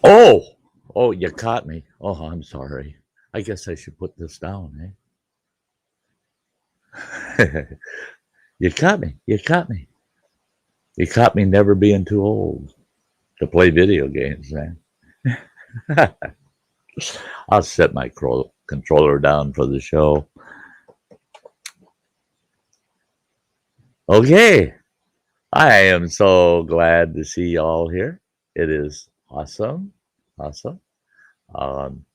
Oh, oh, you caught me. Oh, I'm sorry. I guess I should put this down, eh? You caught me. You caught me. You caught me never being too old to play video games, man. I'll set my controller down for the show. Okay. I am so glad to see y'all here. It is awesome. Awesome. Um,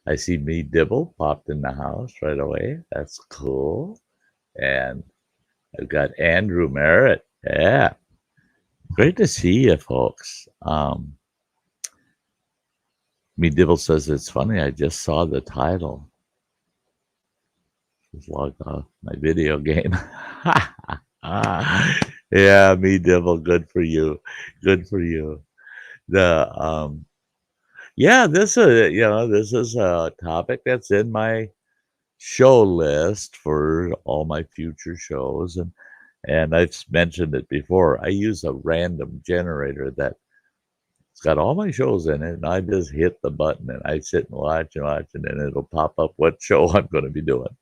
I see me Dibble popped in the house right away. That's cool. And I've got Andrew Merritt. Yeah. Great to see you, folks. Me Dibble says it's funny. I just saw the title. Just logged off my video game. Yeah, me Dibble. Good for you. Good for you. The yeah, this is a topic that's in my show list for all my future shows, and I've mentioned it before. I use a random generator that's got all my shows in it, and I just hit the button and I sit and watch, and then it'll pop up what show I'm going to be doing.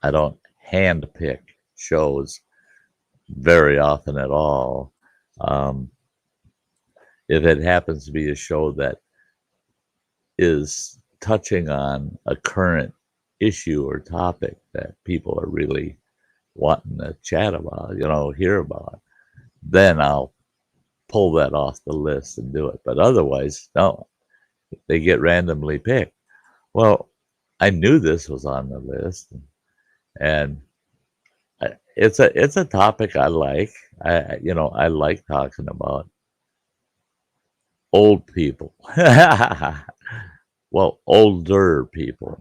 I don't hand pick shows very often at all. If it happens to be a show that is touching on a current issue or topic that people are really wanting to chat about, hear about, then I'll pull that off the list and do it. But otherwise, no, they get randomly picked. Well, I knew this was on the list, and it's a topic I like. I like talking about old people. Well, older people.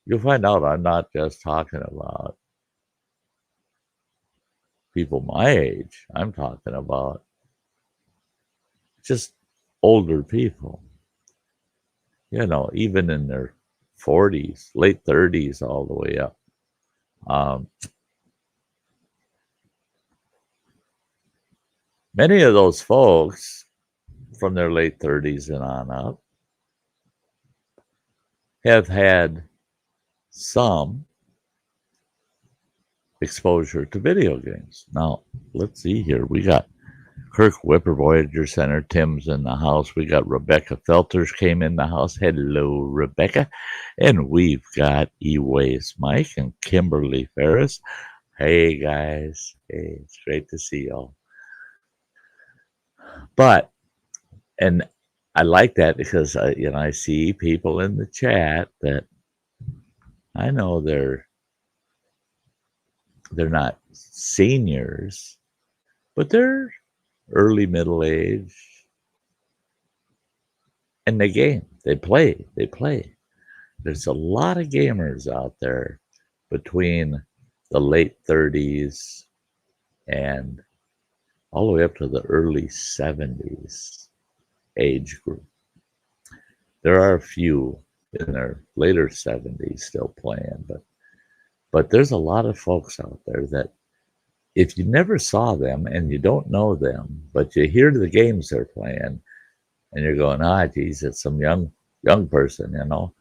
You'll find out I'm not just talking about people my age. I'm talking about just older people. Even in their 40s, late 30s, all the way up. Many of those folks from their late 30s and on up have had some exposure to video games. Now, let's see here. We got Kirk Whipper, Voyager Center. Tim's in the house. We got Rebecca Felters came in the house. Hello, Rebecca. And we've got E-Ways Mike and Kimberly Ferris. Hey, guys. Hey, it's great to see y'all. But, and I like that because, I see people in the chat that I know they're not seniors, but they're early middle age, and they game, they play. There's a lot of gamers out there between the late 30s and all the way up to the early 70s age group. There are a few in their later 70s still playing, but there's a lot of folks out there that if you never saw them and you don't know them, but you hear the games they're playing, and you're going, geez, it's some young person,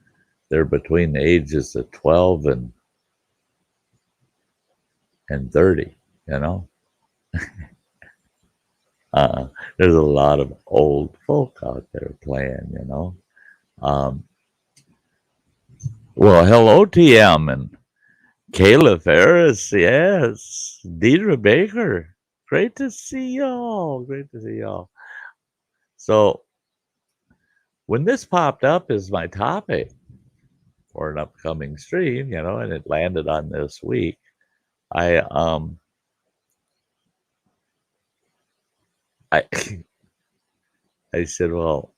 They're between the ages of 12 and 30, There's a lot of old folk out there playing, Well, hello, TM and Kayla Ferris, yes. Deidre Baker, great to see y'all. So, when this popped up as my topic for an upcoming stream, and it landed on this week, I I said, well,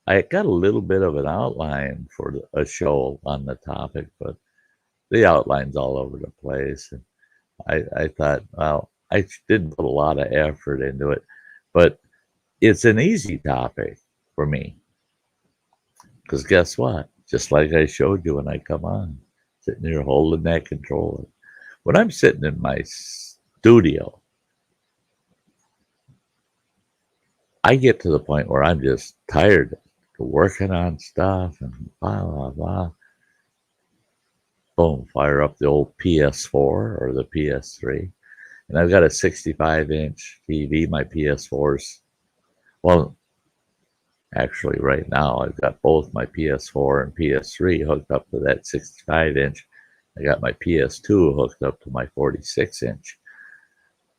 I got a little bit of an outline for a show on the topic, but the outline's all over the place. And I thought, well, I didn't put a lot of effort into it, but it's an easy topic for me. Because guess what? Just like I showed you when I come on, sitting here holding that controller. When I'm sitting in my studio, I get to the point where I'm just tired of working on stuff and blah, blah, blah. Boom, fire up the old PS4 or the PS3. And I've got a 65-inch TV. My PS4's, well, actually, right now, I've got both my PS4 and PS3 hooked up to that 65-inch. I got my PS2 hooked up to my 46-inch.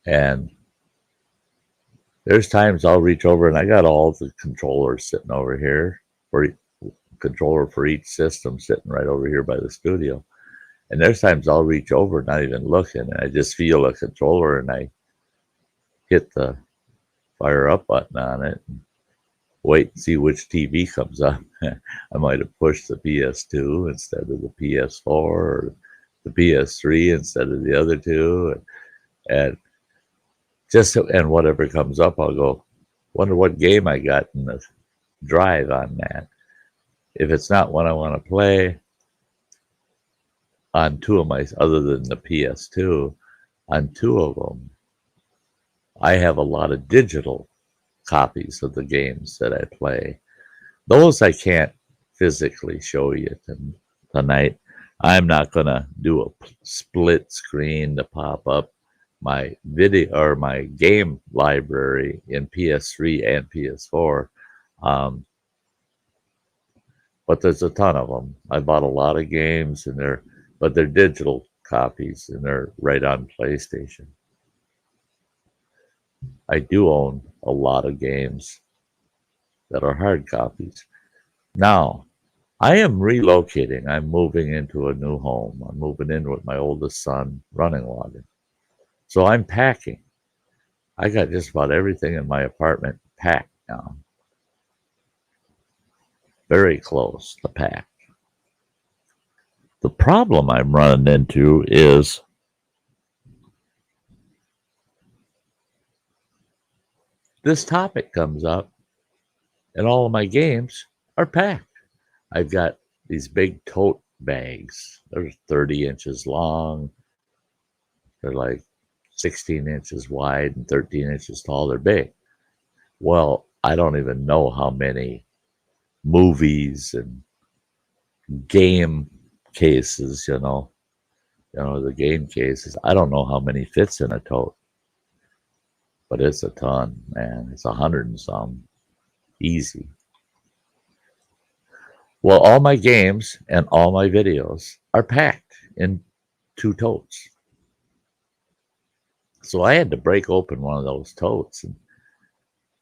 And there's times I'll reach over and I got all the controllers sitting over here, for controller for each system sitting right over here by the studio. And there's times I'll reach over, not even looking, and I just feel a controller and I hit the fire up button on it and wait and see which TV comes up. I might have pushed the PS2 instead of the PS4 or the PS3 instead of the other two. And and whatever comes up, I'll go, wonder what game I got in the drive on that. If it's not one I want to play, on two of my, other than the PS2, on two of them, I have a lot of digital copies of the games that I play. Those I can't physically show you tonight. I'm not going to do a split screen to pop up my video or my game library in PS3 and PS4. But there's a ton of them. I bought a lot of games and but they're digital copies and they're right on PlayStation. I do own a lot of games that are hard copies. Now, I am relocating. I'm moving into a new home. I'm moving in with my oldest son running water. So I'm packing. I got just about everything in my apartment packed now. Very close to packed. The problem I'm running into is this topic comes up and all of my games are packed. I've got these big tote bags. They're 30 inches long. They're like 16 inches wide and 13 inches tall. They're big. Well, I don't even know how many movies and game cases, the game cases. I don't know how many fits in a tote, but it's a ton, man. It's 100 and some, easy. Well, all my games and all my videos are packed in 2 totes. So I had to break open one of those totes and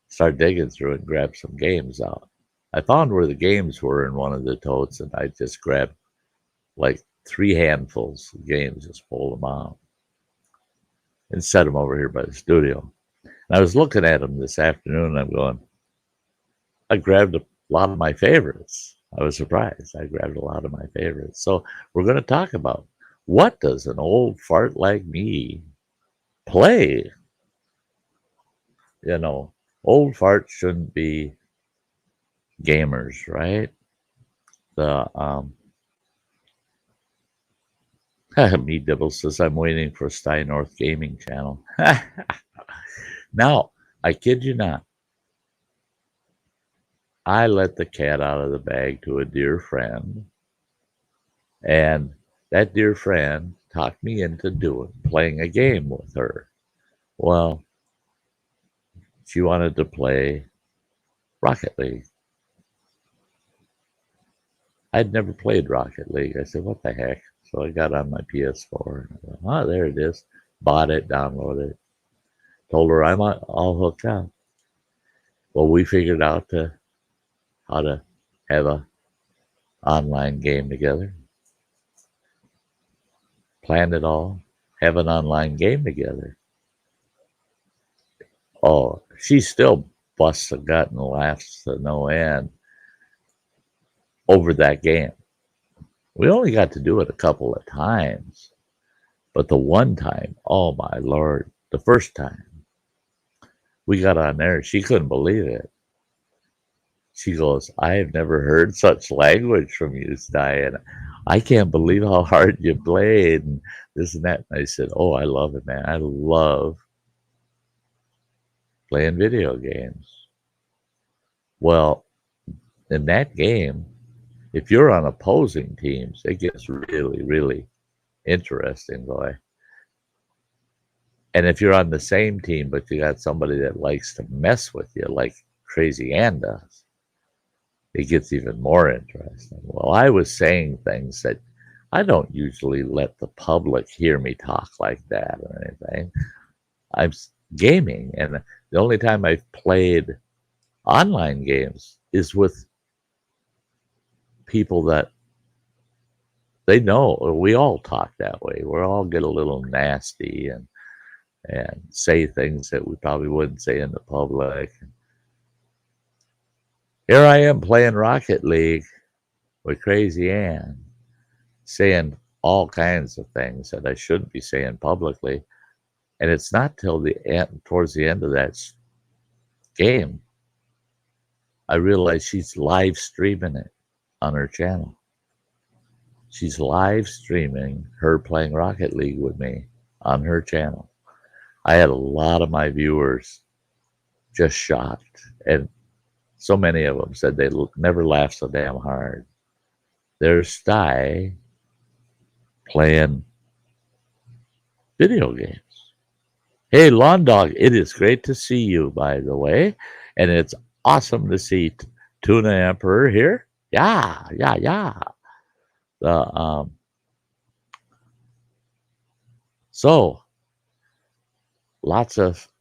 start digging through it and grab some games out. I found where the games were in one of the totes, and I just grabbed like 3 handfuls of games, just pulled them out and set them over here by the studio. And I was looking at them this afternoon, and I'm going, I grabbed a lot of my favorites. I was surprised. I grabbed a lot of my favorites. So we're going to talk about, what does an old fart like me play? Old farts shouldn't be gamers, right? Me Dibble says, I'm waiting for Sty North gaming channel. Now, I kid you not, I let the cat out of the bag to a dear friend, and that dear friend talked me into playing a game with her. Well, she wanted to play Rocket League. I'd never played Rocket League. I said, what the heck? So I got on my PS4. And I thought, there it is. Bought it, downloaded it. Told her I'm all hooked up. Well, we figured out how to have an online game together. Planned it all. Have an online game together. Oh, she still busts a gut and laughs to no end over that game. We only got to do it a couple of times, but the one time, oh my Lord, the first time we got on there, she couldn't believe it. She goes, I have never heard such language from you, Sty, and I can't believe how hard you played and this and that. And I said, oh, I love it, man. I love playing video games. Well, in that game, if you're on opposing teams, it gets really, really interesting, boy. And if you're on the same team, but you got somebody that likes to mess with you, like Crazy Ann does, it gets even more interesting. Well, I was saying things that I don't usually let the public hear me talk like that or anything. I'm gaming, and the only time I've played online games is with people that they know. We all talk that way. We all get a little nasty and say things that we probably wouldn't say in the public. Here I am playing Rocket League with Crazy Ann, saying all kinds of things that I shouldn't be saying publicly. And it's not till the end, towards the end of that game, I realized she's live streaming it on her channel. She's live streaming her playing Rocket League with me on her channel. I had a lot of my viewers just shocked, and so many of them said they never laughed so damn hard. There's Sty playing video games. Hey, Lawn Dog, it is great to see you, by the way, and it's awesome to see Tuna Emperor here. Yeah. So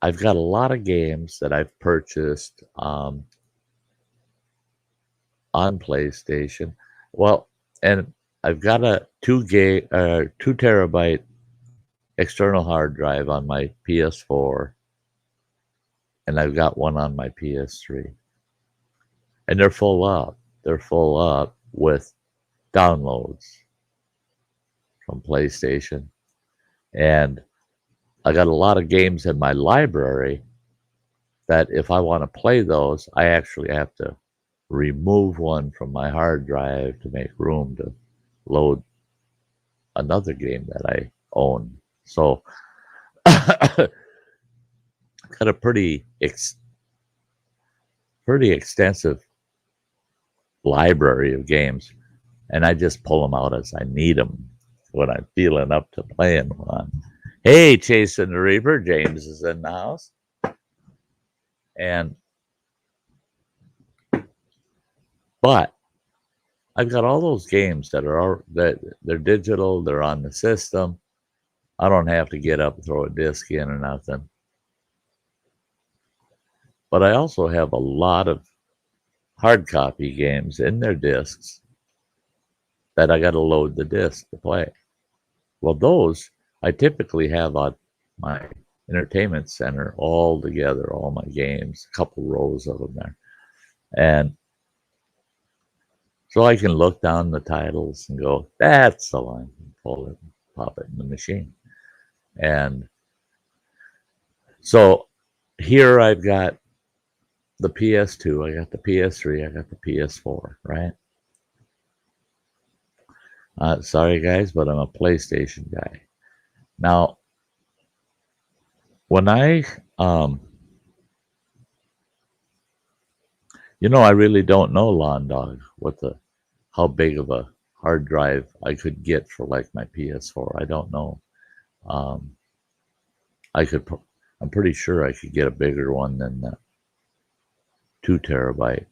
I've got a lot of games that I've purchased on PlayStation. Well, and I've got a 2 terabyte external hard drive on my PS4, and I've got one on my PS3, and they're full up. They're full up with downloads from PlayStation, and I got a lot of games in my library that if I want to play those, I actually have to remove one from my hard drive to make room to load another game that I own. So got a pretty extensive library of games, and I just pull them out as I need them when I'm feeling up to playing one. Hey, Chasing the Reaper, James is in the house. But I've got all those games that they're digital, they're on the system. I don't have to get up and throw a disc in or nothing. But I also have a lot of hard copy games in their discs that I got to load the disc to play. Well, those I typically have on my entertainment center all together, all my games, a couple rows of them there. And so I can look down the titles and go, that's the one, pull it, pop it in the machine. And so here I've got the PS2, I got the PS3, I got the PS4, right? Sorry, guys, but I'm a PlayStation guy. Now, when I really don't know, Lawn Dog, how big of a hard drive I could get for like my PS4. I don't know. I'm pretty sure I could get a bigger one than the 2 terabyte,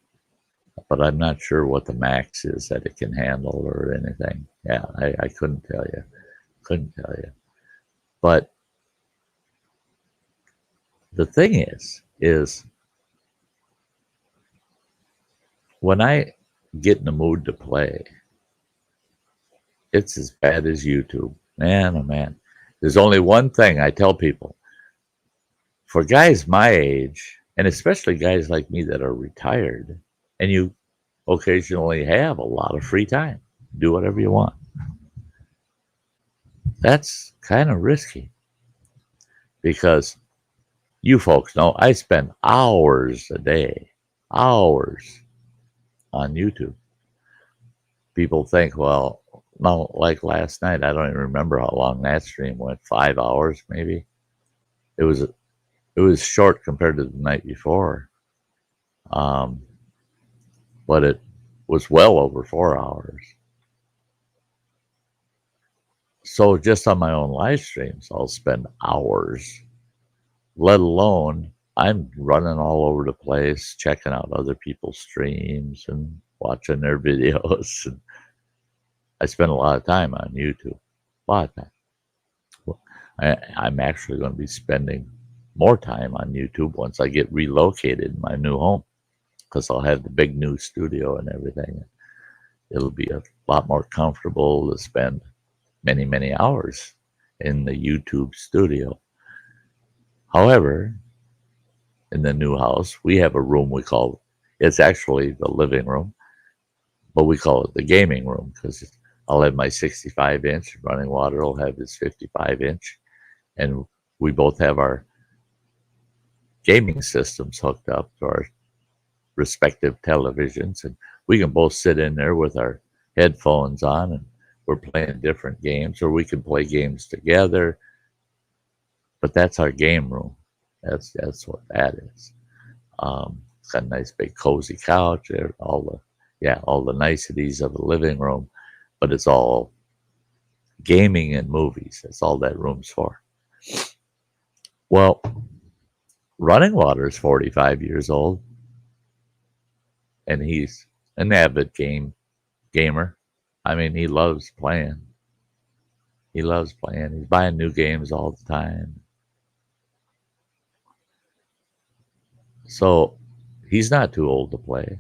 but I'm not sure what the max is that it can handle or anything. Yeah, I couldn't tell you. But the thing is when I get in the mood to play, it's as bad as YouTube. Man, oh man. There's only one thing I tell people. For guys my age, and especially guys like me that are retired, and you occasionally have a lot of free time, do whatever you want. That's kind of risky because you folks know I spend hours a day, hours on YouTube. People think, well, no, like last night, I don't even remember how long that stream went, 5 hours maybe. It was short compared to the night before. but it was well over 4 hours. So just on my own live streams, I'll spend hours, let alone I'm running all over the place, checking out other people's streams and watching their videos. And I spend a lot of time on YouTube, a lot of time. Well, I'm actually going to be spending more time on YouTube once I get relocated in my new home, because I'll have the big new studio and everything. It'll be a lot more comfortable to spend many, many hours in the YouTube studio. However, in the new house, we have a room we call, it's actually the living room, but we call it the gaming room, because I'll have my 65-inch, running water will have his 55-inch, and we both have our gaming systems hooked up to our respective televisions, and we can both sit in there with our headphones on, and we're playing different games, or we can play games together. But that's our game room. That's what that is. It's got a nice big cozy couch, all the niceties of a living room, but it's all gaming and movies. That's all that room's for. Well, Running Water is 45 years old, and he's an avid gamer. I mean, he loves playing. He loves playing. He's buying new games all the time. So he's not too old to play.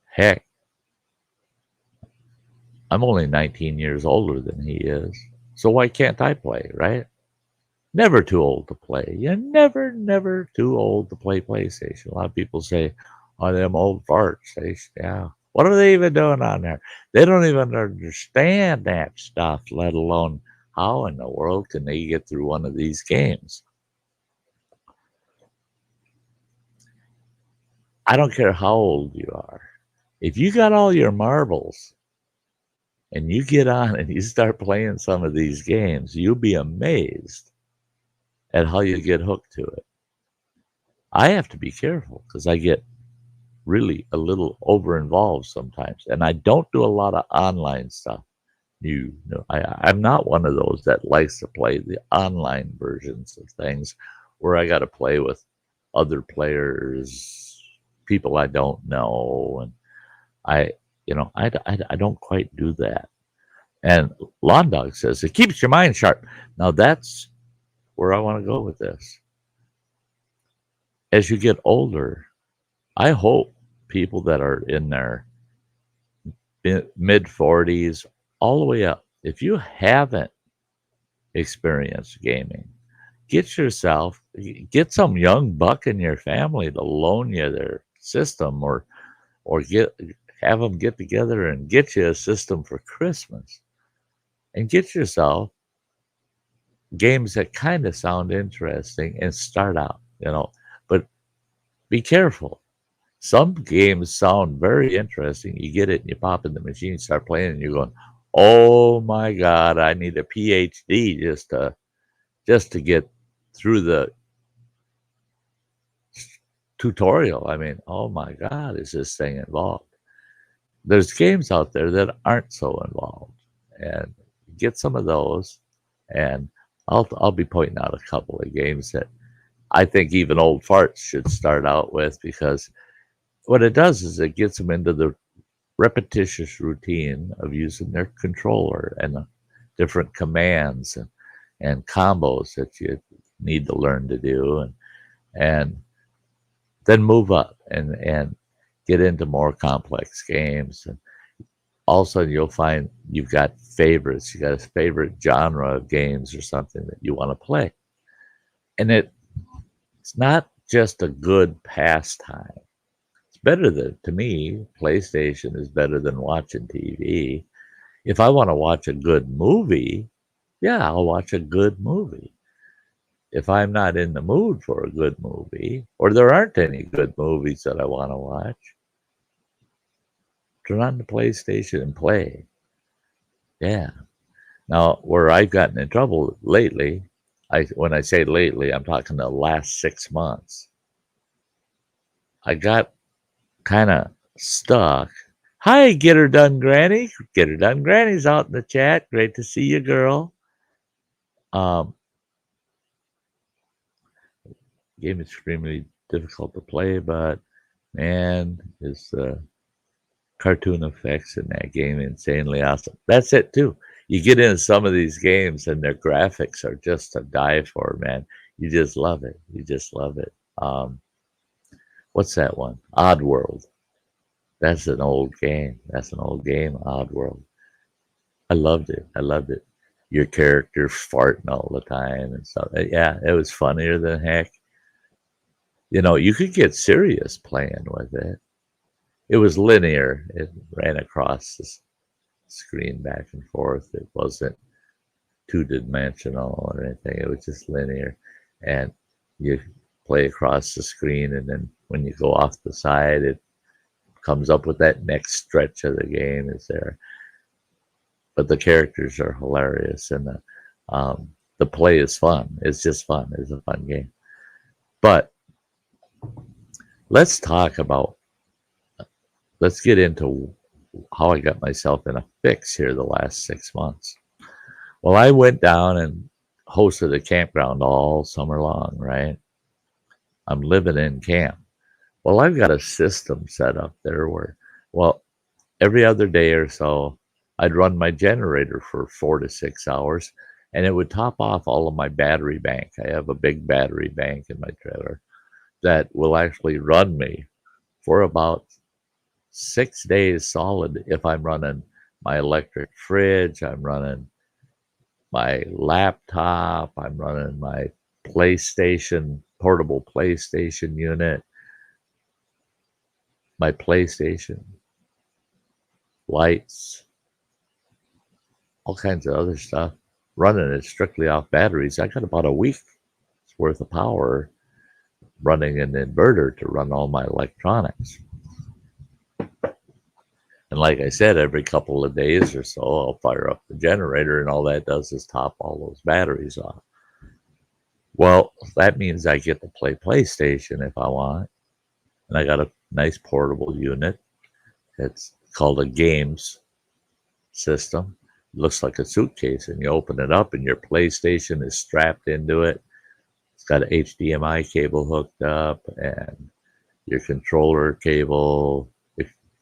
Heck, I'm only 19 years older than he is. So why can't I play, right? Never too old to play. You're never too old to play PlayStation. A lot of people say, oh, them old farts. Yeah. What are they even doing on there? They don't even understand that stuff, let alone how in the world can they get through one of these games? I don't care how old you are. If you got all your marbles and you get on and you start playing some of these games, you'll be amazed at how you get hooked to it. I have to be careful because I get really a little over involved sometimes, and I don't do a lot of online stuff. I'm not one of those that likes to play the online versions of things where I got to play with other players, people I don't know, and I don't quite do that. And Lawn Dog says it keeps your mind sharp. Now that's where I want to go with this. As you get older, I hope people that are in their mid 40s all the way up, if you haven't experienced gaming, get some young buck in your family to loan you their system, or have them get together and get you a system for Christmas, and get yourself games that kind of sound interesting and start out, but be careful. Some games sound very interesting. You get it and you pop in the machine, start playing, and you're going, oh my God, I need a PhD just to get through the tutorial. I mean, oh my God, is this thing involved? There's games out there that aren't so involved, and get some of those, and I'll be pointing out a couple of games that I think even old farts should start out with, because what it does is it gets them into the repetitious routine of using their controller and the different commands and combos that you need to learn to do, and then move up and get into more complex games. And all of a sudden you'll find you've got favorites. You got a favorite genre of games or something that you want to play. And it's not just a good pastime. It's better to me, PlayStation is better than watching TV. If I want to watch a good movie, yeah, I'll watch a good movie. If I'm not in the mood for a good movie, or there aren't any good movies that I want to watch, turn on the PlayStation and play. Yeah. Now, where I've gotten in trouble lately, when I say lately, I'm talking the last 6 months. I got kind of stuck. Hi, Get Her Done Granny. Get Her Done Granny's out in the chat. Great to see you, girl. Um, Game extremely difficult to play, but man, is cartoon effects in that game insanely awesome. That's it too. You get into some of these games and their graphics are just to die for, man. You just love it. You just love it. What's that one? Oddworld. That's an old game. That's an old game, Oddworld. I loved it. I loved it. Your character farting all the time and stuff. Yeah, it was funnier than heck. You know, you could get serious playing with it. It was linear. It ran across the screen back and forth. It wasn't two-dimensional or anything. It was just linear. And you play across the screen, and then when you go off the side, it comes up with that next stretch of the game is there. But the characters are hilarious, and the play is fun. It's just fun. It's a fun game. But let's get into how I got myself in a fix here the last 6 months. Well, I went down and hosted a campground all summer long, right? I'm living in camp. Well, I've got a system set up there where, well, every other day or so, I'd run my generator for 4 to 6 hours, and it would top off all of my battery bank. I have a big battery bank in my trailer that will actually run me for about 6 days solid if I'm running my electric fridge, I'm running my laptop, I'm running my PlayStation, portable PlayStation unit, my PlayStation, lights, all kinds of other stuff, running it strictly off batteries. I got about a week's worth of power running an inverter to run all my electronics. And like I said, every couple of days or so, I'll fire up the generator, and all that does is top all those batteries off. Well, that means I get to play PlayStation if I want. And I got a nice portable unit. It's called a games system. It looks like a suitcase, and you open it up, and your PlayStation is strapped into it. It's got an HDMI cable hooked up, and your controller cable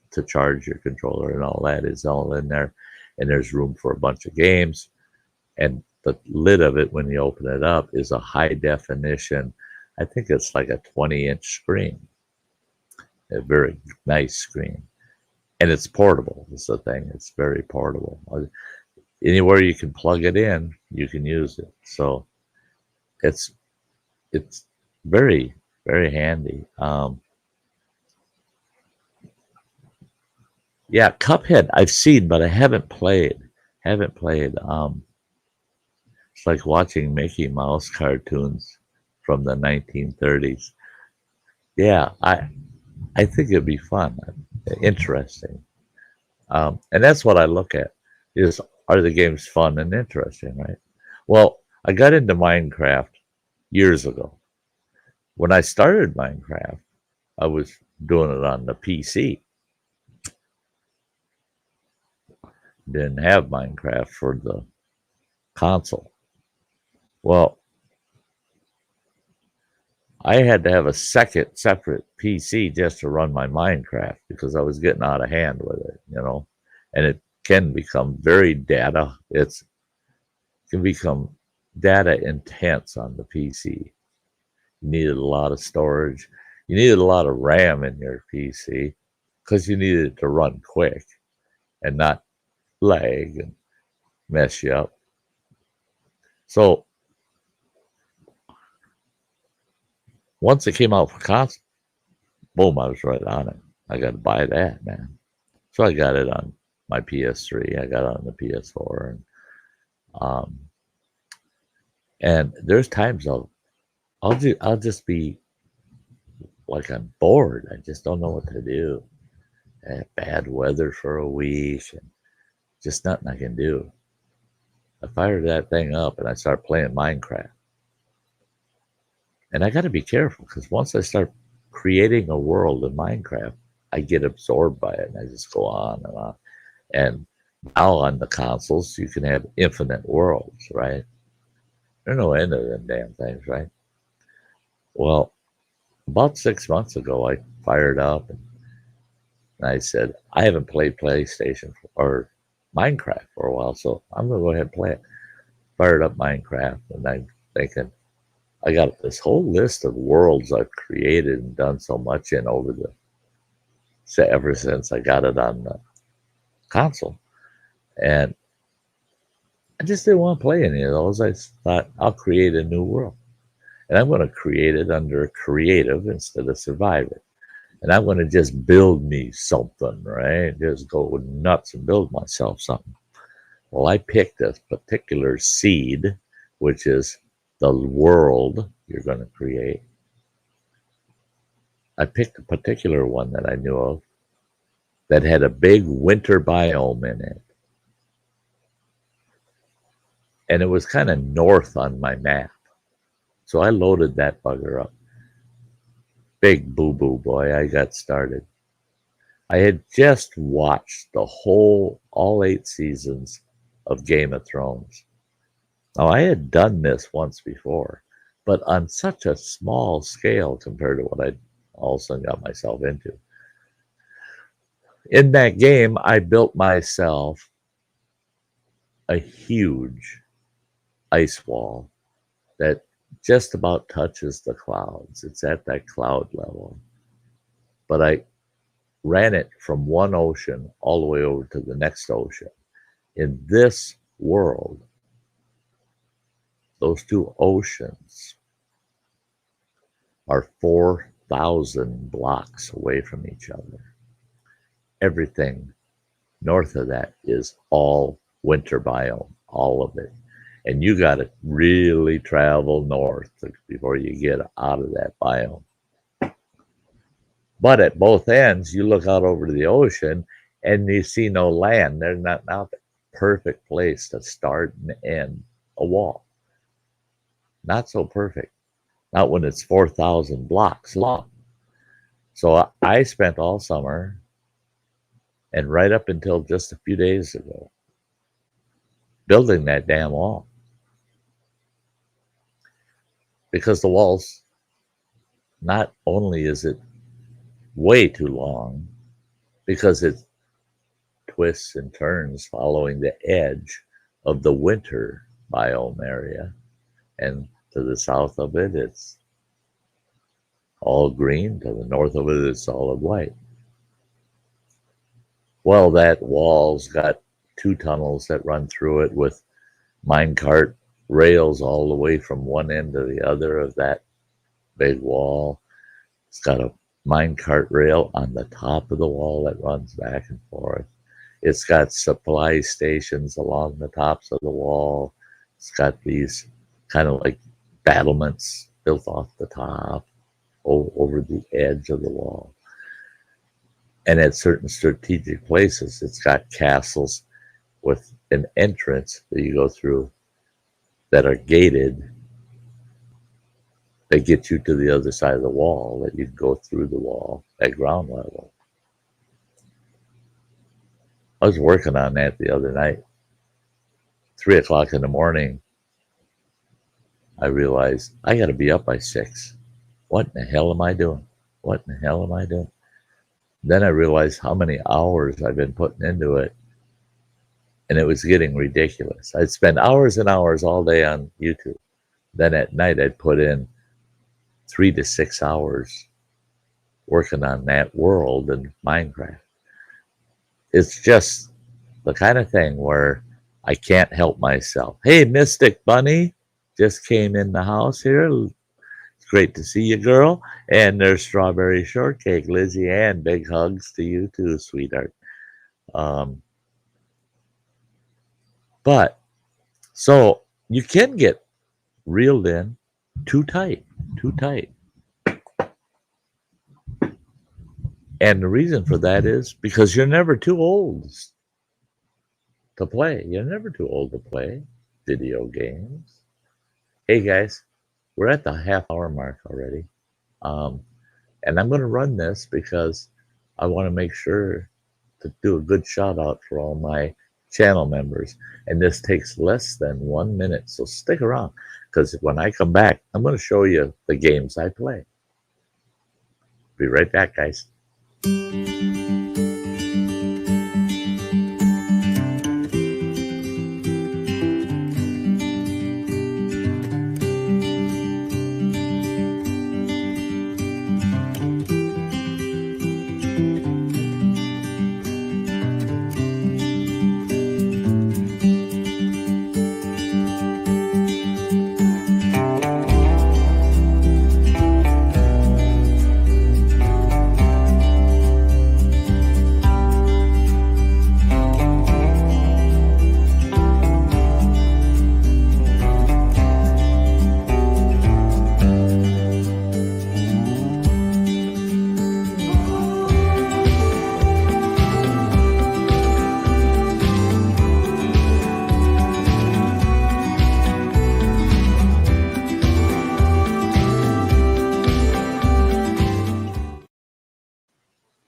to charge your controller and all that is all in there. And there's room for a bunch of games. And the lid of it, when you open it up, is a high definition. I think it's like a 20-inch screen. A very nice screen. And it's portable is the thing. It's very portable. Anywhere you can plug it in, you can use it. So it's very, very handy. Yeah, Cuphead I've seen, but I haven't played. It's like watching Mickey Mouse cartoons from the 1930s. Yeah, I think it'd be fun, interesting. And that's what I look at is, are the games fun and interesting, right? Well, I got into Minecraft years ago. When I started Minecraft, I was doing it on the PC. Didn't have Minecraft for the console. Well, I had to have a second separate PC just to run my Minecraft because I was getting out of hand with it, and it can become very it can become data intense on the PC. You needed a lot of storage. You needed a lot of RAM in your PC because you needed it to run quick and not lag and mess you up. So once it came out for console, boom, I was right on it. I got to buy that, man. So I got it on my PS3. I got it on the PS4, and there's times I'll just be like I'm bored. I just don't know what to do. I had bad weather for a week, and just nothing I can do. I fired that thing up and I start playing Minecraft. And I got to be careful because once I start creating a world in Minecraft, I get absorbed by it and I just go on and on. And now on the consoles, you can have infinite worlds, right? There's no end to them damn things, right? Well, about 6 months ago, I fired up and I said, I haven't played PlayStation or Minecraft for a while, so I'm going to go ahead and play it. Fired up Minecraft, and I'm thinking, I got this whole list of worlds I've created and done so much in ever since I got it on the console. And I just didn't want to play any of those. I thought, I'll create a new world. And I'm going to create it under creative instead of survivor. And I'm going to just build me something, right? Just go nuts and build myself something. Well, I picked a particular seed, which is the world you're going to create. I picked a particular one that I knew of that had a big winter biome in it. And it was kind of north on my map. So I loaded that bugger up. Big boo-boo, boy, I got started. I had just watched all 8 seasons of Game of Thrones. Now, I had done this once before, but on such a small scale compared to what I'd also got myself into. In that game, I built myself a huge ice wall that just about touches the clouds. It's at that cloud level. But I ran it from one ocean all the way over to the next ocean. In this world, those two oceans are 4,000 blocks away from each other. Everything north of that is all winter biome, all of it. And you got to really travel north before you get out of that biome. But at both ends, you look out over the ocean and you see no land. There's not the perfect place to start and end a wall. Not so perfect. Not when it's 4,000 blocks long. So I spent all summer and right up until just a few days ago building that damn wall. Because the wall's, not only is it way too long, because it twists and turns following the edge of the winter biome area, and to the south of it, it's all green. To the north of it, it's solid white. Well, that wall's got 2 tunnels that run through it with minecart rails all the way from one end to the other of that big wall. It's got a minecart rail on the top of the wall that runs back and forth. It's got supply stations along the tops of the wall. It's got these kind of like battlements built off the top over the edge of the wall. And at certain strategic places, it's got castles with an entrance that you go through that are gated. They get you to the other side of the wall, that you go through the wall at ground level. I was working on that the other night. 3 o'clock in the morning, I realized I got to be up by 6. What in the hell am I doing? What in the hell am I doing? Then I realized how many hours I've been putting into it. And it was getting ridiculous. I'd spend hours and hours all day on YouTube. Then at night, I'd put in 3 to 6 hours working on that world in Minecraft. It's just the kind of thing where I can't help myself. Hey, Mystic Bunny, just came in the house here. It's great to see you, girl. And there's Strawberry Shortcake, Lizzie Ann. Big hugs to you too, sweetheart. But so you can get reeled in too tight. And the reason for that is because you're never too old to play. You're never too old to play video games. Hey guys, we're at the half-hour mark already. And I'm going to run this because I want to make sure to do a good shout out for all my channel members. And this takes less than 1 minute. So stick around, because when I come back, I'm going to show you the games I play. Be right back, guys.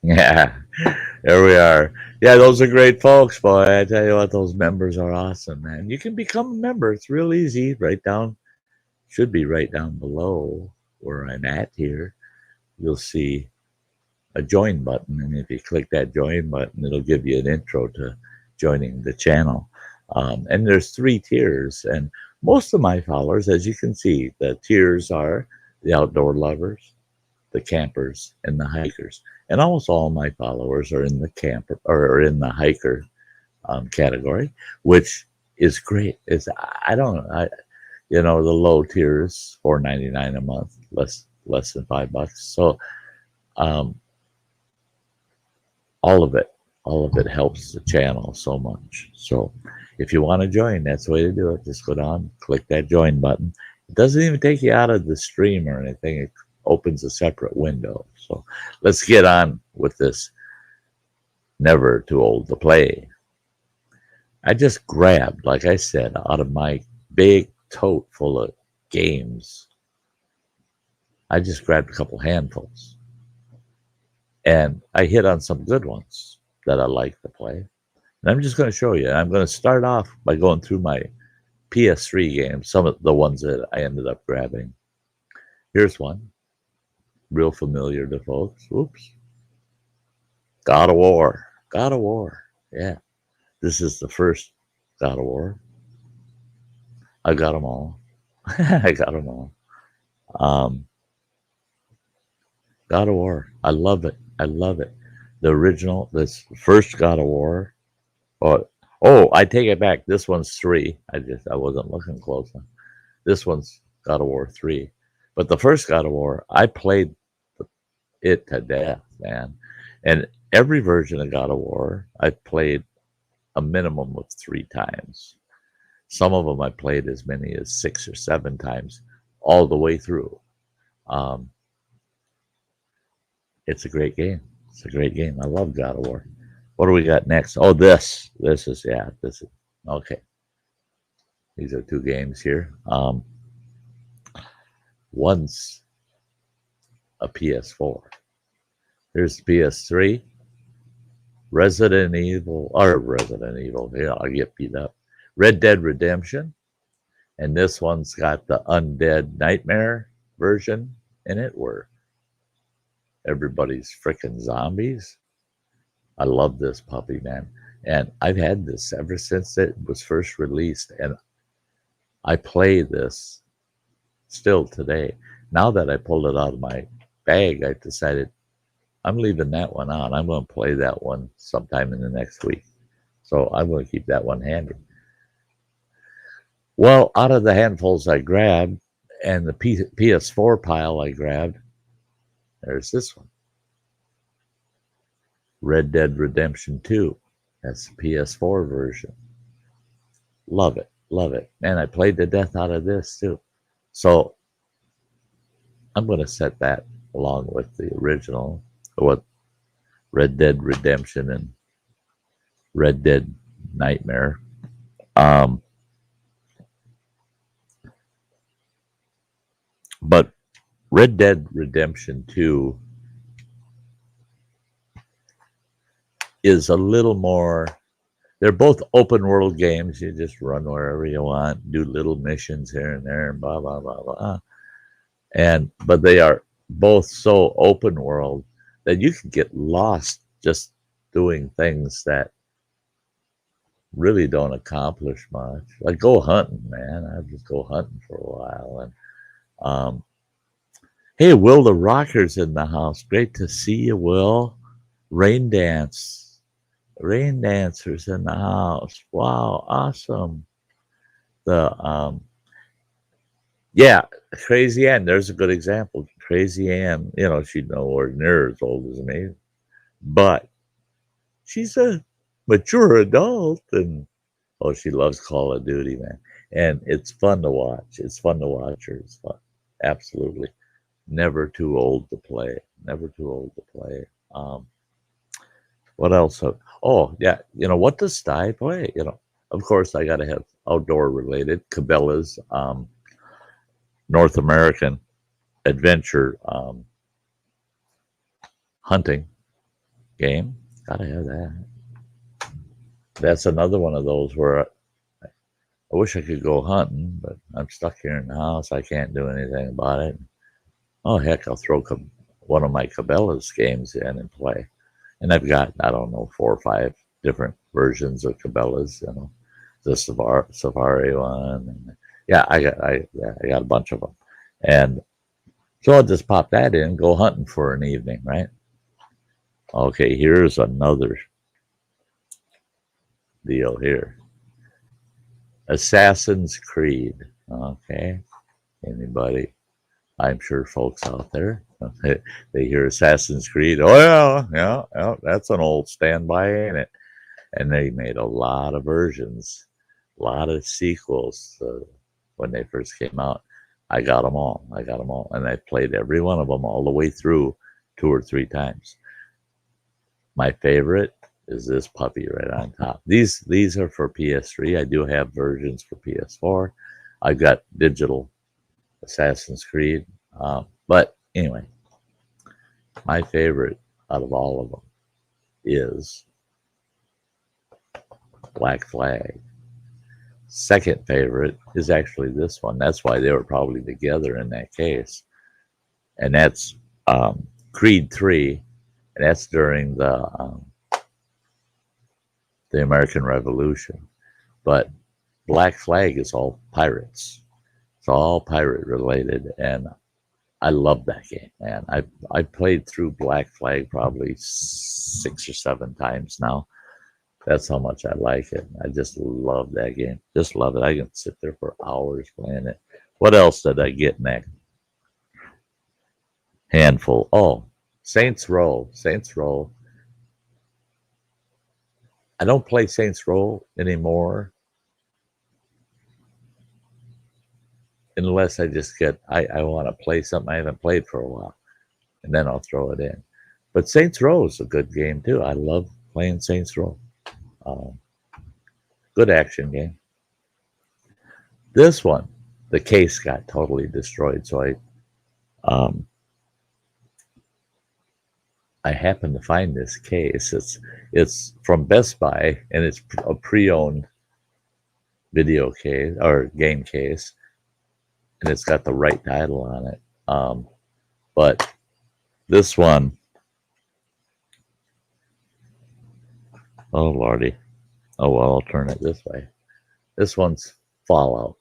Yeah, there we are. Yeah, those are great folks, boy. I tell you what, those members are awesome, man. You can become a member. It's real easy. Right down, should be right down below where I'm at here. You'll see a join button, and if you click that join button, it'll give you an intro to joining the channel. And there's 3 tiers, and most of my followers, as you can see, the tiers are the outdoor lovers, the campers, and the hikers. And almost all my followers are in the camper or in the hiker category, which is great. It's the low tier is $4.99 a month, less than $5. So all of it helps the channel so much. So if you want to join, that's the way to do it. Just go down, click that join button. It doesn't even take you out of the stream or anything. It opens a separate window. So let's get on with this Never Too Old to Play. I just grabbed, like I said, out of my big tote full of games, I just grabbed a couple handfuls. And I hit on some good ones that I like to play. And I'm just going to show you. I'm going to start off by going through my PS3 games, some of the ones that I ended up grabbing. Here's one. Real familiar to folks. Oops. God of War. God of War. Yeah. This is the first God of War. I got them all. I got them all. God of War. I love it. I love it. The original, this first God of War. Oh, I take it back. This one's 3. I wasn't looking close enough. This one's God of War 3. But the first God of War, I played it to death, man. And every version of God of War, I played a minimum of 3 times. Some of them I played as many as 6 or 7 times, all the way through. It's a great game. It's a great game. I love God of War. What do we got next? Oh, this is okay. These are 2 games here. One's a PS4. Here's the PS3. Resident Evil. Yeah, I get beat up. Red Dead Redemption. And this one's got the Undead Nightmare version in it, where everybody's freaking zombies. I love this puppy, man. And I've had this ever since it was first released. And I play this still today. Now that I pulled it out of my bag, I decided I'm leaving that one on. I'm going to play that one sometime in the next week. So I'm going to keep that one handy. Well, out of the handfuls I grabbed and the PS4 pile I grabbed, there's this one. Red Dead Redemption 2. That's the PS4 version. Love it. Love it. Man, I played the death out of this too. So I'm going to set that along with the original, what Red Dead Redemption and Red Dead Nightmare. But Red Dead Redemption 2 is a little more. They're both open world games. You just run wherever you want, do little missions here and there, and blah blah blah blah. And but they are both so open world that you can get lost just doing things that really don't accomplish much. Like go hunting, man. I just go hunting for a while. And hey, Will the Rocker's in the house. Great to see you, Will. Rain dance. Rain dancers in the house. Wow, awesome. The yeah, Crazy Ann. There's a good example. Crazy Ann, she's nowhere near as old as me, but she's a mature adult, and oh, she loves Call of Duty, man. And it's fun to watch. It's fun to watch her. It's fun. Absolutely. Never too old to play. Never too old to play. What else? Oh, yeah. What does Sty play? Of course, I got to have outdoor related. Cabela's North American adventure hunting game. Got to have that. That's another one of those where I wish I could go hunting, but I'm stuck here in the house. I can't do anything about it. Oh, heck, I'll throw one of my Cabela's games in and play. And I've got, I don't know, 4 or 5 different versions of Cabela's, the Safari one. And yeah, I got a bunch of them. And so I'll just pop that in, go hunting for an evening, right? Okay, here's another deal here. Assassin's Creed. Okay. Anybody? I'm sure folks out there, they hear Assassin's Creed. Oh, yeah, that's an old standby, ain't it? And they made a lot of versions, a lot of sequels when they first came out. I got them all. And I played every one of them all the way through 2 or 3 times. My favorite is this puppy right on top. These are for PS3. I do have versions for PS4. I've got digital Assassin's Creed. But anyway, my favorite out of all of them is Black Flag. Second favorite is actually this one. That's why they were probably together in that case. And that's Creed 3. And that's during the American Revolution. But Black Flag is all pirates. It's all pirate related. And I love that game, man. I played through Black Flag probably 6 or 7 times now. That's how much I like it. I just love that game. Just love it. I can sit there for hours playing it. What else did I get next? Handful. Oh, Saints Row. Saints Row. I don't play Saints Row anymore unless I just I want to play something I haven't played for a while, and then I'll throw it in. But Saints Row is a good game too. I love playing Saints Row. Good action game. This one, the case got totally destroyed, so I happened to find this case. It's from Best Buy, and it's a pre-owned video case or game case, and it's got the right title on it. But this one, oh lordy, oh well, I'll turn it this way. This one's Fallout,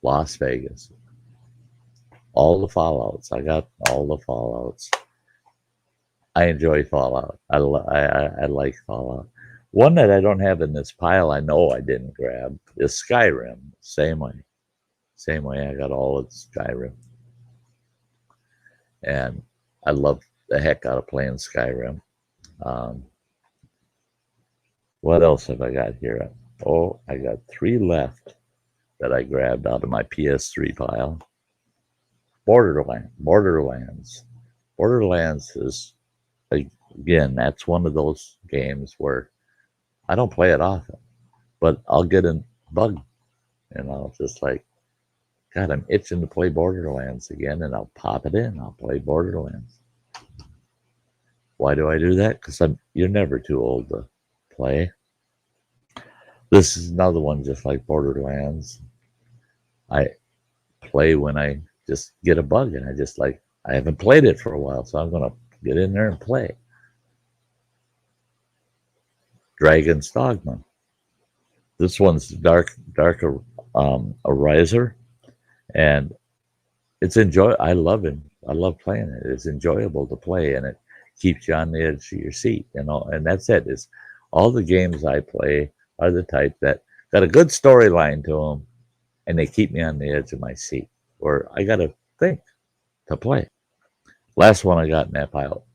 Las Vegas. All the Fallouts. I got all the Fallouts. I enjoy Fallout. I like Fallout. One that I don't have in this pile, I know I didn't grab, is Skyrim. Same way. Same way. I got all of Skyrim. And I love the heck out of playing Skyrim. What else have I got here? Oh, I got 3 left that I grabbed out of my PS3 pile. Borderlands is, again, that's one of those games where I don't play it often, but I'll get a bug, just like, God, I'm itching to play Borderlands again, and I'll pop it in. I'll play Borderlands. Why do I do that? Because you're never too old to play. This is another one just like Borderlands. I play when I just get a bug and I haven't played it for a while, so I'm gonna get in there and play. Dragon's Dogma. This one's darker Ariser, and it's I love it. I love playing it. It's enjoyable to play, and it keeps you on the edge of your seat. And that's it. It's all the games I play are the type that got a good storyline to them, and they keep me on the edge of my seat, or I got to think to play. Last one I got in that pile.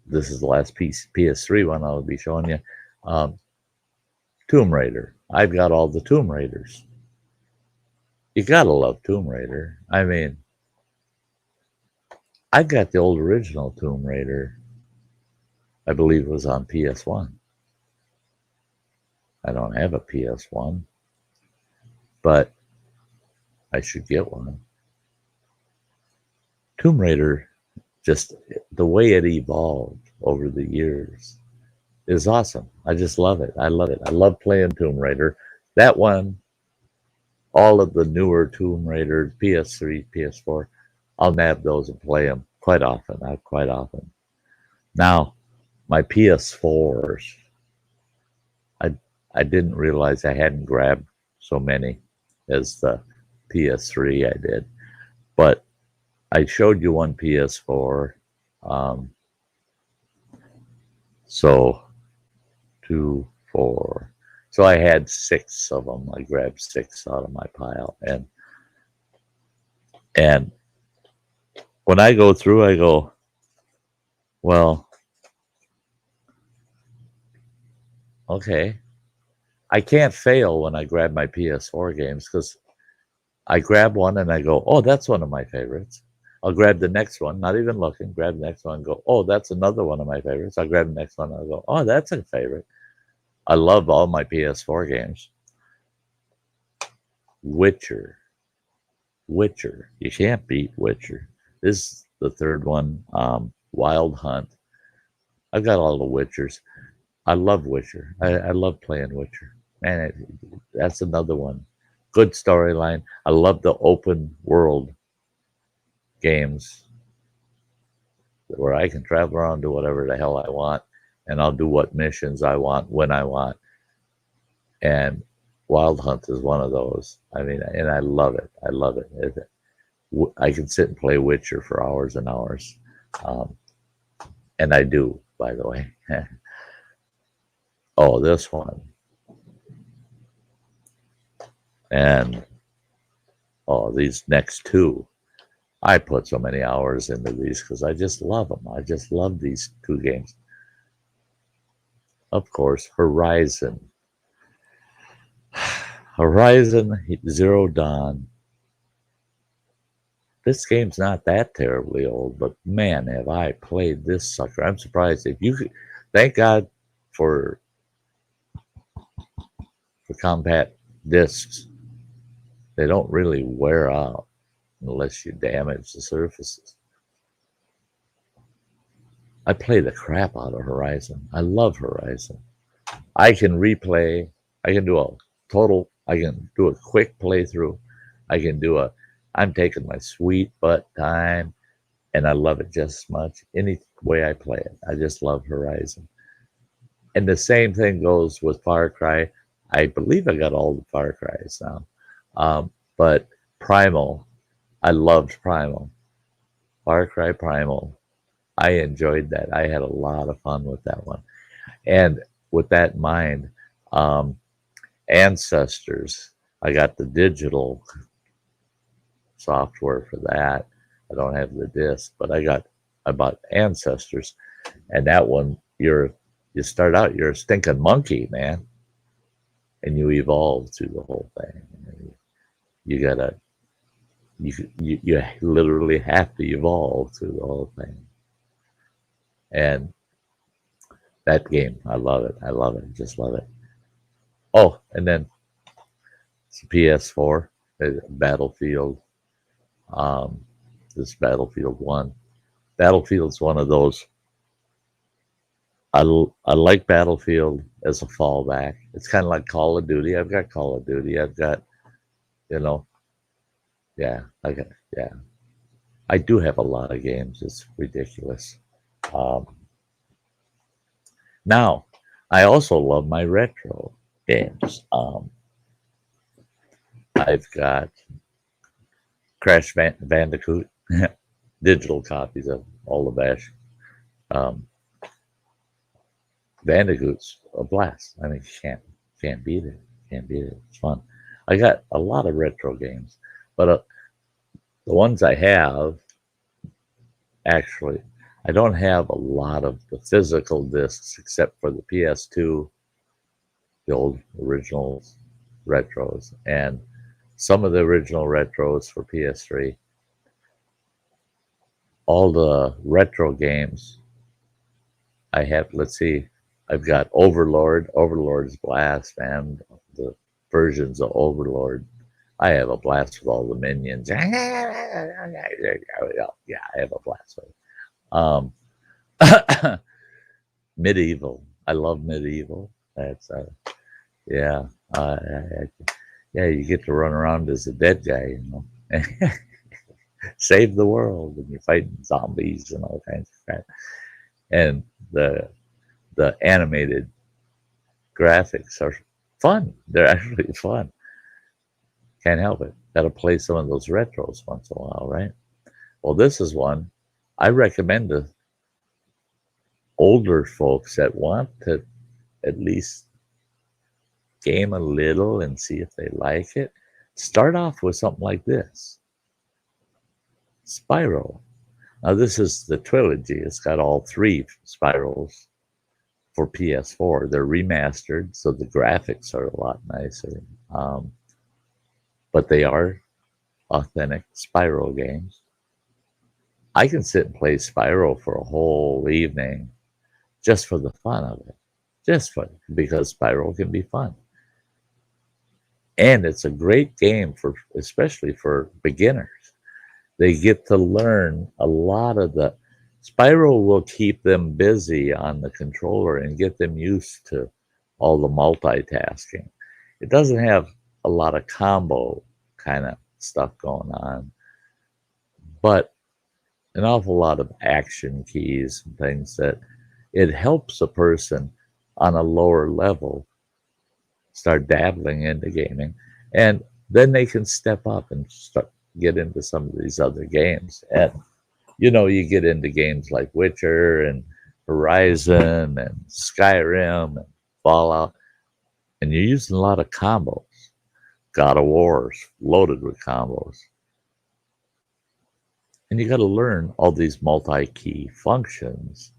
This is the last PS3 one I'll be showing you. Tomb Raider. I've got all the Tomb Raiders. You gotta love Tomb Raider. I mean, I've got the old original Tomb Raider. I believe it was on PS1. I don't have a PS1, but I should get one. Tomb Raider, just the way it evolved over the years is awesome. I just love it. I love it. I love playing Tomb Raider. That one, all of the newer Tomb Raiders, PS3, PS4, I'll nab those and play them quite often. Quite often. Now, my PS4s, I didn't realize I hadn't grabbed so many as the PS3 I did. But I showed you one PS4. So 2, 4. So I had 6 of them. I grabbed 6 out of my pile. And when I go through, I go, well, okay. I can't fail when I grab my PS4 games because I grab one and I go, oh, that's one of my favorites. I'll grab the next one, not even looking, grab the next one and go, oh, that's another one of my favorites. I'll grab the next one and I'll go, oh, that's a favorite. I love all my PS4 games. Witcher. You can't beat Witcher. This is the third one, Wild Hunt. I've got all the Witchers. I love Witcher. I love playing Witcher. Man, that's another one. Good storyline. I love the open world games where I can travel around, do whatever the hell I want, and I'll do what missions I want when I want. And Wild Hunt is one of those. I mean, and I love it. I love it. I can sit and play Witcher for hours and hours. And I do, by the way. Oh, this one. And, oh, these next two. I put so many hours into these because I just love them. I just love these 2 games. Of course, Horizon. Horizon Zero Dawn. This game's not that terribly old, but man, have I played this sucker. I'm surprised if you could. Thank God for compact discs. They don't really wear out unless you damage the surfaces. I play the crap out of Horizon. I love Horizon. I can replay. I can do a quick playthrough. I'm taking my sweet butt time, and I love it just as much. Any way I play it, I just love Horizon. And the same thing goes with Far Cry. I believe I got all the Far Cries now. But Primal, I loved Primal. Far Cry Primal. I enjoyed that. I had a lot of fun with that one. And with that in mind, Ancestors, I got the digital software for that. I don't have the disc, but I bought Ancestors. And that one, you start out, you're a stinking monkey, man. And you evolve through the whole thing. You literally have to evolve through the whole thing. And that game, I love it. I love it. Just love it. Oh, and then it's PS4, Battlefield. This Battlefield 1. Battlefield's one of those. I like Battlefield as a fallback. It's kind of like Call of Duty. I've got Call of Duty. I've got, you know, yeah, I got, yeah. I do have a lot of games. It's ridiculous. Um, Now, I also love my retro games. I've got Bandicoot, digital copies of all the Bash. Um, Bandicoot's a blast. I mean, you can't beat it. Can't beat it. It's fun. I got a lot of retro games, but the ones I have, actually, I don't have a lot of the physical discs except for the PS2, the old original retros, and some of the original retros for PS3. All the retro games I have, let's see, I've got Overlord. Overlord's blast, and the versions of Overlord. I have a blast with all the minions. Yeah, I have a blast with it. Medieval. I love Medieval. That's yeah, yeah. You get to run around as a dead guy, save the world, and you're fighting zombies and all kinds of crap. And the animated graphics are fun. They're actually fun. Can't help it. Got to play some of those retros once in a while, right? Well, this is one I recommend to older folks that want to at least game a little and see if they like it. Start off with something like this. Spyro. Now, this is the trilogy. It's got all three Spyros for PS4. They're remastered, so the graphics are a lot nicer. But they are authentic Spyro games. I can sit and play Spyro for a whole evening just for the fun of it. Just for because Spyro can be fun. And it's a great game for especially for beginners. They get to learn a lot of the Spyro will keep them busy on the controller and get them used to all the multitasking. It doesn't have a lot of combo kind of stuff going on, but an awful lot of action keys and things that it helps a person on a lower level start dabbling into gaming, and then they can step up and start get into some of these other games. And you get into games like Witcher and Horizon and Skyrim and Fallout, and you're using a lot of combos. God of War's loaded with combos. And you got to learn all these multi-key functions.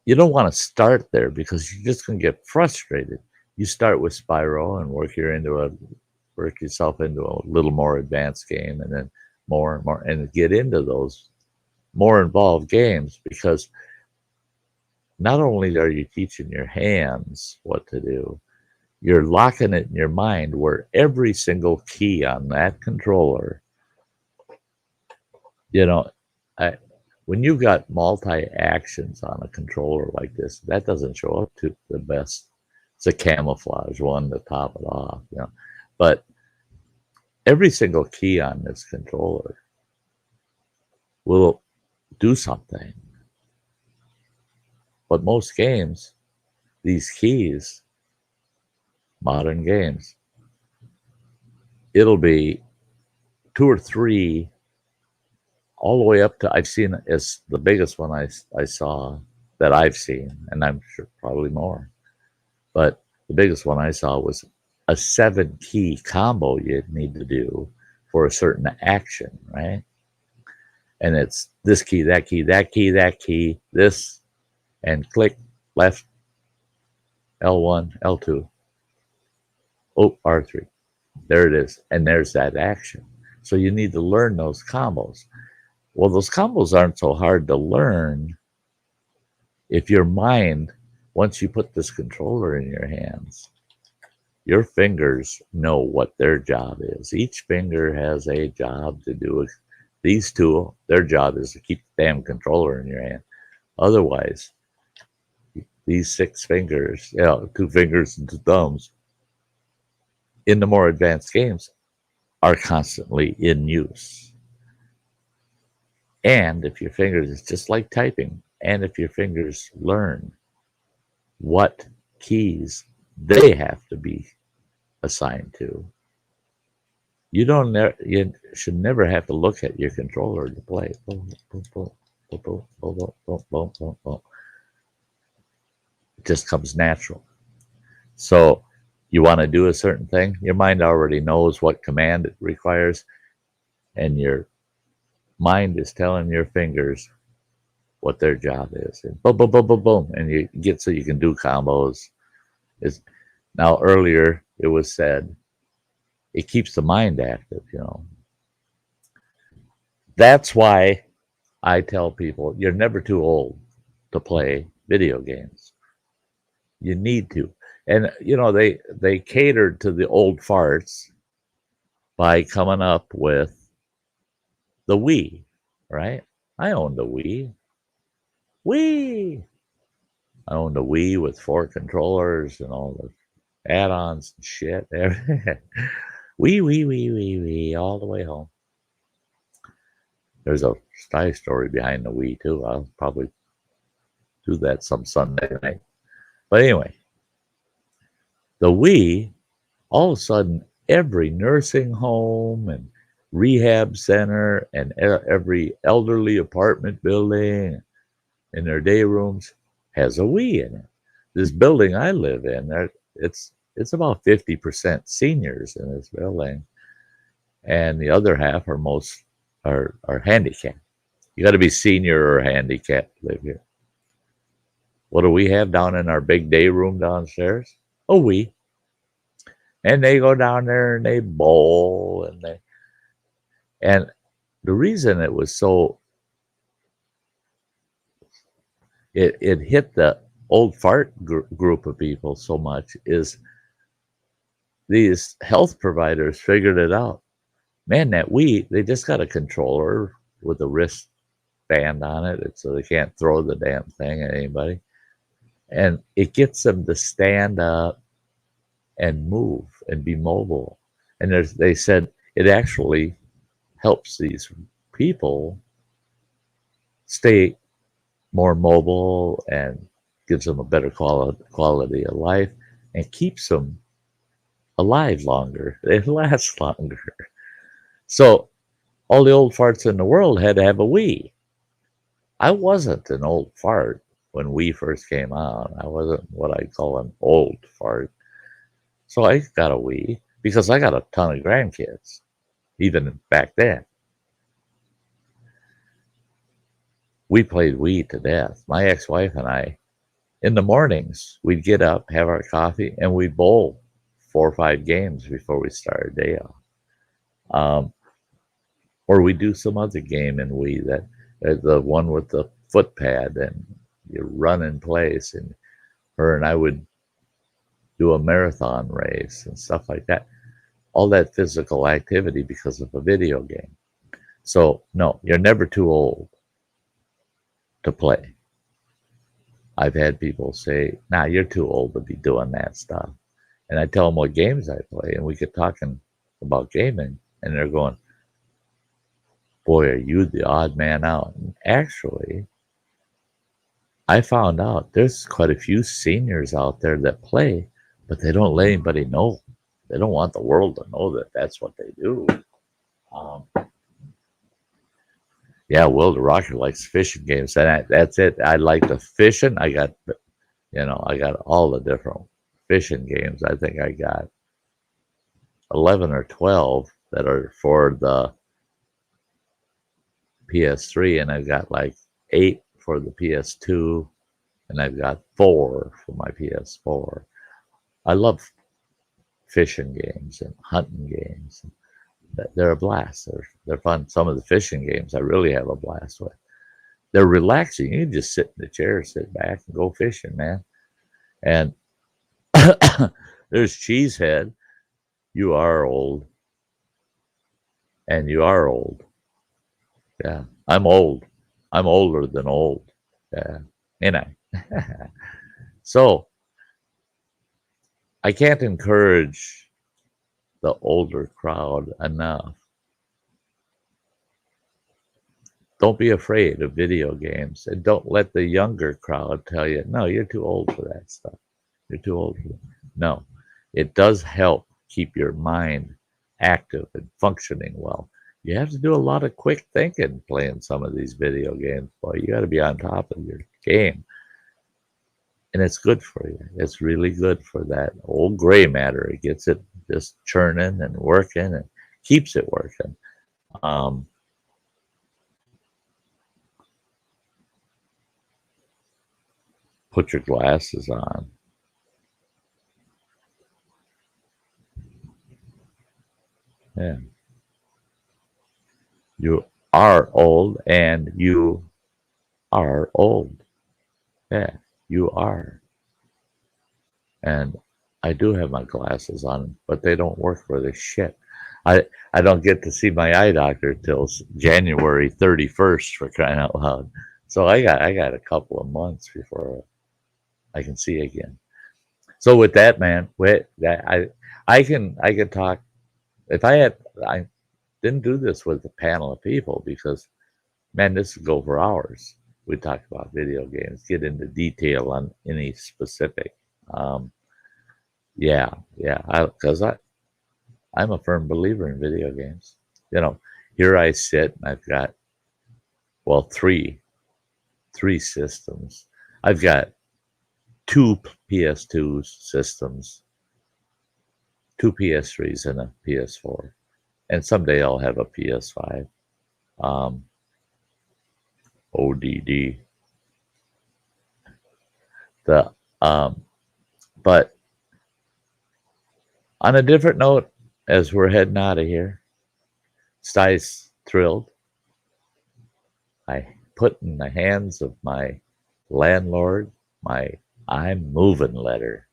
You don't want to start there because you're just going to get frustrated. You start with Spyro and work yourself into a little more advanced game, and then more and more, and get into those more involved games, because not only are you teaching your hands what to do, you're locking it in your mind where every single key on that controller, when you've got multi-actions on a controller like this, that doesn't show up to the best. It's a camouflage one to top it off, But every single key on this controller will do something. But most games, these keys, modern games, it'll be 2 or 3 all the way up to, I've seen as the biggest one I saw that I've seen, and I'm sure probably more, but the biggest one I saw was a 7-key combo you'd need to do for a certain action, right? And it's this key, that key, that key, that key, this, and click left, L1, L2, oh, R3. There it is. And there's that action. So you need to learn those combos. Well, those combos aren't so hard to learn if your mind, once you put this controller in your hands, your fingers know what their job is. Each finger has a job to do These two, their job is to keep the damn controller in your hand. Otherwise, these 6 fingers, 2 fingers and 2 thumbs, in the more advanced games, are constantly in use. And if your fingers, it's just like typing, and if your fingers learn what keys they have to be assigned to, you should never have to look at your controller to play. Boom, boom, boom, boom, boom, boom, boom, boom, boom, boom, boom. It just comes natural. So you want to do a certain thing, your mind already knows what command it requires, and your mind is telling your fingers what their job is. And boom, boom, boom, boom, boom, and you get so you can do combos. Is now earlier it was said it keeps the mind active. That's why I tell people you're never too old to play video games. You need to. And they catered to the old farts by coming up with the Wii, right? I owned a Wii. Wii. I owned a Wii with 4 controllers and all the add-ons and shit. Wii, all the way home. There's a Sty story behind the Wii too. I'll probably do that some Sunday night. But anyway, the Wii, all of a sudden, every nursing home and rehab center and every elderly apartment building in their day rooms has a Wii in it. This building I live in, it's about 50% seniors in this building, and the other half are handicapped. You got to be senior or handicapped to live here. What do we have down in our big day room downstairs? A Wii. And they go down there and they bowl and the reason it was so it hit the old fart group of people so much is these health providers figured it out. Man, that Wii, they just got a controller with a wristband on it so they can't throw the damn thing at anybody. And it gets them to stand up and move and be mobile. And they said it actually helps these people stay more mobile and gives them a better quality of life and keeps them alive longer. They last longer. So all the old farts in the world had to have a Wii. I wasn't an old fart when Wii first came out. I wasn't what I call an old fart. So I got a Wii because I got a ton of grandkids, even back then. We played Wii to death. My ex-wife and I, in the mornings, we'd get up, have our coffee, and we'd bowl 4 or 5 games before we started day off. Or we'd do some other game in Wii, the one with the foot pad, and you run in place, and her and I would do a marathon race and stuff like that. All that physical activity because of a video game. So, no, you're never too old to play. I've had people say, nah, you're too old to be doing that stuff. And I tell them what games I play, and we get talking about gaming, and they're going, boy, are you the odd man out. And actually, I found out there's quite a few seniors out there that play, but they don't let anybody know. They don't want the world to know that that's what they do. Yeah, Will the Rocker likes fishing games, and that's it. I like the fishing. I got all the different fishing games. I think I got 11 or 12 that are for the PS3, and I've got like 8 for the PS2, and I've got 4 for my PS4. I love fishing games and hunting games. They're a blast. They're fun. Some of the fishing games I really have a blast with. They're relaxing. You can just sit in the chair, sit back, and go fishing, man. And there's Cheesehead. You are old. And you are old. Yeah. I'm old. I'm older than old. Yeah. Ain't I? So I can't encourage the older crowd enough. Don't be afraid of video games, and don't let the younger crowd tell you, no, you're too old for that stuff. You're too old for that. No, it does help keep your mind active and functioning well. You have to do a lot of quick thinking playing some of these video games. Boy, you got to be on top of your game. And it's good for you. It's really good for that old gray matter. It gets it just churning and working and keeps it working. Put your glasses on. Yeah. You are old and you are old. Yeah, you are. And I do have my glasses on, but they don't work for this shit. I don't get to see my eye doctor till January 31st, for crying out loud. So I got a couple of months before I can see again. So with that, man, I can talk. If I didn't do this with a panel of people because, man, this would go for hours. We talk about video games, get into detail on any specific. Um, yeah, because I'm a firm believer in video games. You know, here I sit and I've got, well, three systems. I've got two PS2 systems, two PS3s, and a PS4. And someday I'll have a PS5. ODD. The but on a different note, as we're heading out of here, Sty's thrilled. I put in the hands of my landlord my I'm moving letter.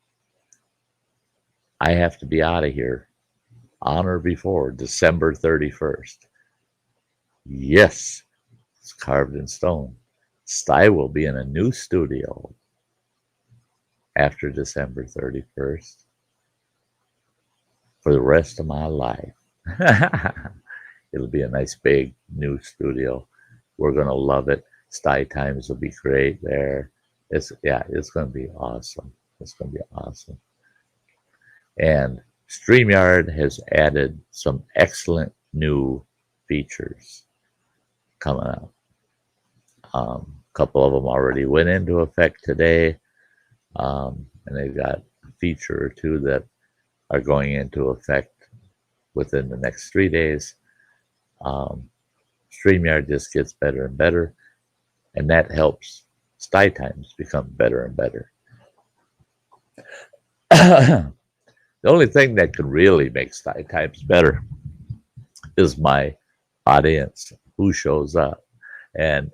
I have to be out of here on or before December 31st. Yes, it's carved in stone. Sty will be in a new studio after December 31st for the rest of my life. It'll be a nice big new studio. We're gonna love it. Sty Times will be great there. It's gonna be awesome. It's gonna be awesome. And StreamYard has added some excellent new features coming up. A couple of them already went into effect today, and they've got a feature or two that are going into effect within the next 3 days. StreamYard just gets better and better, and that helps Sty Times become better and better. The only thing that can really make Sty Times better is my audience, who shows up. And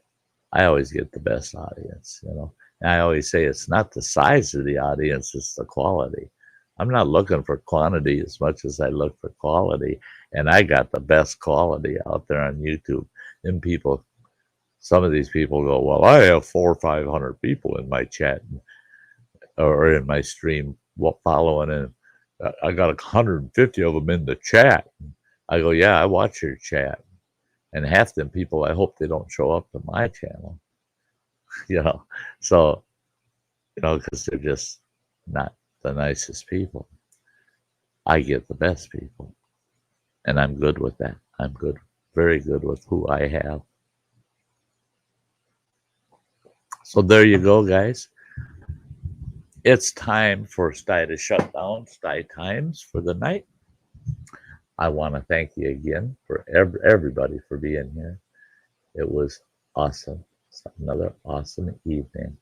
I always get the best audience, you know. And I always say it's not the size of the audience, it's the quality. I'm not looking for quantity as much as I look for quality. And I got the best quality out there on YouTube. And people, some of these people go, well, I have 400 or 500 people in my chat or in my stream following, and I got 150 of them in the chat. I go, yeah, I watch your chat. And half them people, I hope they don't show up to my channel. You know, so, you know, because they're just not the nicest people. I get the best people. And I'm good with that. I'm good, very good with who I have. So there you go, guys. It's time for Sty to shut down Sty Times for the night. I want to thank you again for everybody for being here. It was awesome. It's another awesome evening.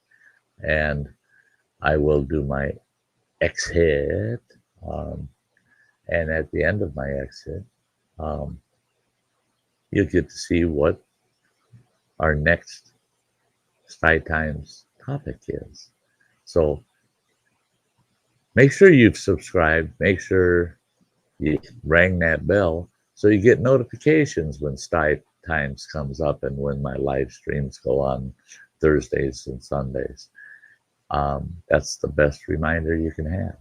And I will do my exit. And at the end of my exit, you'll get to see what our next Sty Times topic is. So make sure you've subscribed. Make sure you rang that bell so you get notifications when Sty Times comes up and when my live streams go on Thursdays and Sundays. That's the best reminder you can have.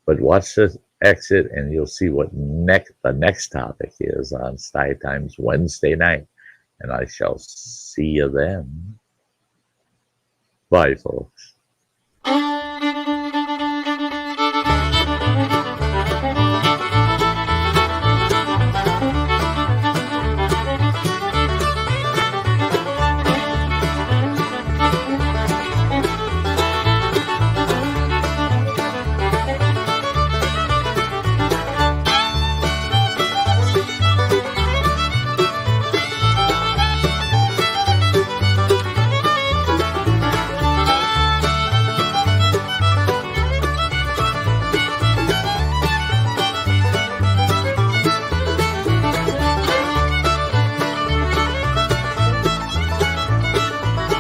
But watch the exit and you'll see what the next topic is on Sty Times Wednesday night. And I shall see you then. Bye, folks.